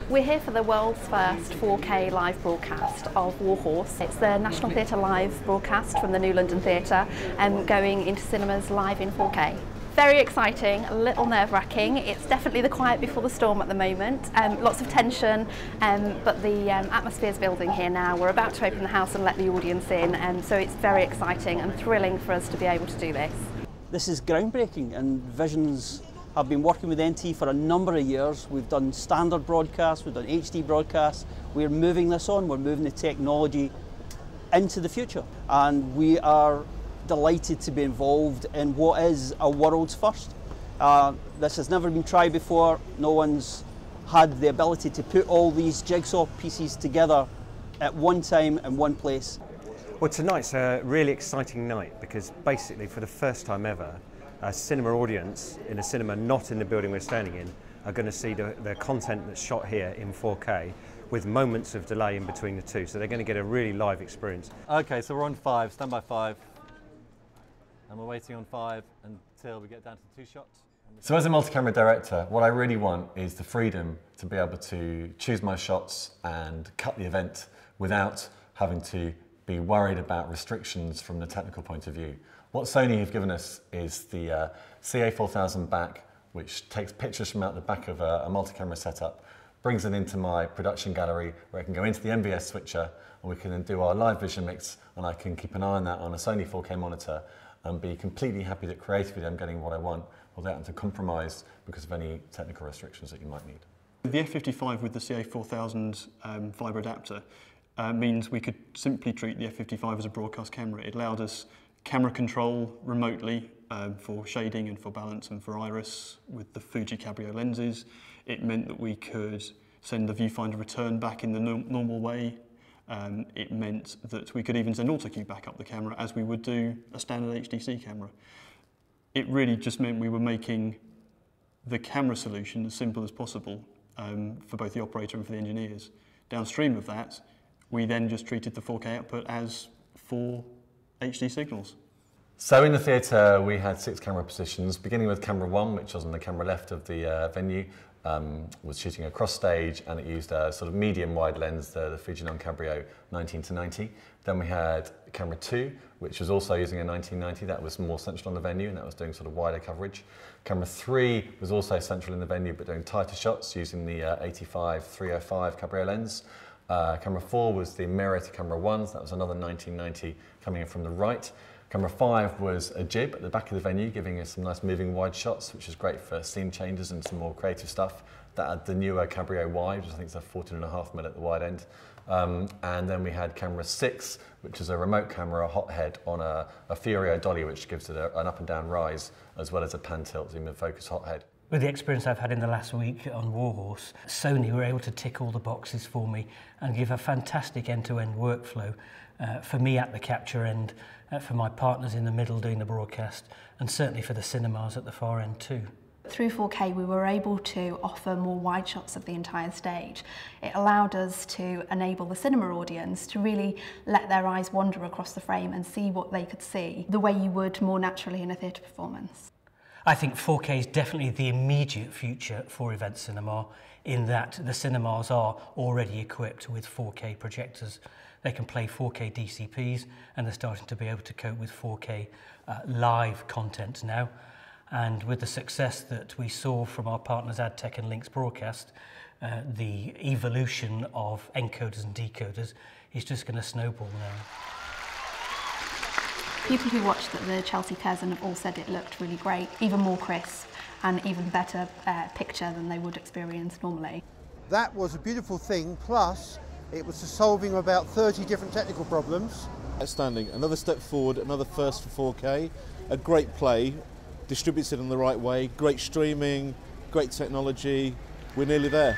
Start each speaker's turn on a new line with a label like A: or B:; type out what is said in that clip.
A: We're here for the world's first 4K live broadcast of War Horse. It's the National Theatre live broadcast from the New London Theatre and going into cinemas live in 4K. Very exciting, a little nerve-wracking. It's definitely the quiet before the storm at the moment. Lots of tension, but the atmosphere is building here now. We're about to open the house and let the audience in, so it's very exciting and thrilling for us to be able to do this.
B: This is groundbreaking, and Visions have been working with NT for a number of years. We've done standard broadcasts, we've done HD broadcasts. We're moving this on, we're moving the technology into the future, and we are delighted to be involved in what is a world's first. This has never been tried before. No one's had the ability to put all these jigsaw pieces together at one time in one place.
C: Well, tonight's a really exciting night because basically for the first time ever, a cinema audience in a cinema not in the building we're standing in are going to see the content that's shot here in 4K with moments of delay in between the two. So they're going to get a really live experience.
D: Okay, so we're on 5, stand by 5. And we're waiting on 5 until we get down to 2 shots.
E: So as a multi-camera director, what I really want is the freedom to be able to choose my shots and cut the event without having to be worried about restrictions from the technical point of view. What Sony have given us is the CA4000 back, which takes pictures from out the back of a multi-camera setup, brings it into my production gallery where I can go into the MVS switcher and we can then do our live vision mix, and I can keep an eye on that on a Sony 4K monitor and be completely happy that creatively I'm getting what I want without having to compromise because of any technical restrictions that you might need.
F: The F55 with the CA4000 fibre adapter means we could simply treat the F55 as a broadcast camera. It allowed us camera control remotely for shading and for balance and for iris with the Fuji Cabrio lenses. It meant that we could send the viewfinder return back in the normal way. It meant that we could even send autocue back up the camera as we would do a standard HDC camera. It really just meant we were making the camera solution as simple as possible for both the operator and for the engineers. Downstream of that, we then just treated the 4K output as 4 HD signals.
E: So in the theatre we had 6 camera positions, beginning with camera 1, which was on the camera left of the venue, was shooting across stage, and it used a sort of medium wide lens, the Fuji Cabrio 19-90. Then we had camera 2, which was also using a 19-90, that was more central on the venue and that was doing sort of wider coverage. Camera 3 was also central in the venue but doing tighter shots using the 85-305 Cabrio lens. Camera 4 was the mirror to camera 1, so that was another 19-90 coming in from the right. Camera 5 was a jib at the back of the venue, giving us some nice moving wide shots, which is great for scene changes and some more creative stuff. That had the newer Cabrio wide, which I think is a 14.5mm at the wide end. And then we had camera 6, which is a remote camera, a hothead on a Furio dolly, which gives it an up and down rise, as well as a pan tilt zoom and focus hothead.
G: With the experience I've had in the last week on War Horse, Sony were able to tick all the boxes for me and give a fantastic end-to-end workflow for me at the capture end, for my partners in the middle doing the broadcast, and certainly for the cinemas at the far end too.
A: Through 4K we were able to offer more wide shots of the entire stage. It allowed us to enable the cinema audience to really let their eyes wander across the frame and see what they could see, the way you would more naturally in a theatre performance.
G: I think 4K is definitely the immediate future for event cinema, in that the cinemas are already equipped with 4K projectors. They can play 4K DCPs and they're starting to be able to cope with 4K live content now. And with the success that we saw from our partners AdTech and Lynx Broadcast, the evolution of encoders and decoders is just going to snowball now.
A: People who watched the Chelsea Curzon have all said it looked really great, even more crisp and even better picture than they would experience normally.
H: That was a beautiful thing, plus it was solving about 30 different technical problems.
I: Outstanding, another step forward, another first for 4K, a great play, distributed in the right way, great streaming, great technology, we're nearly there.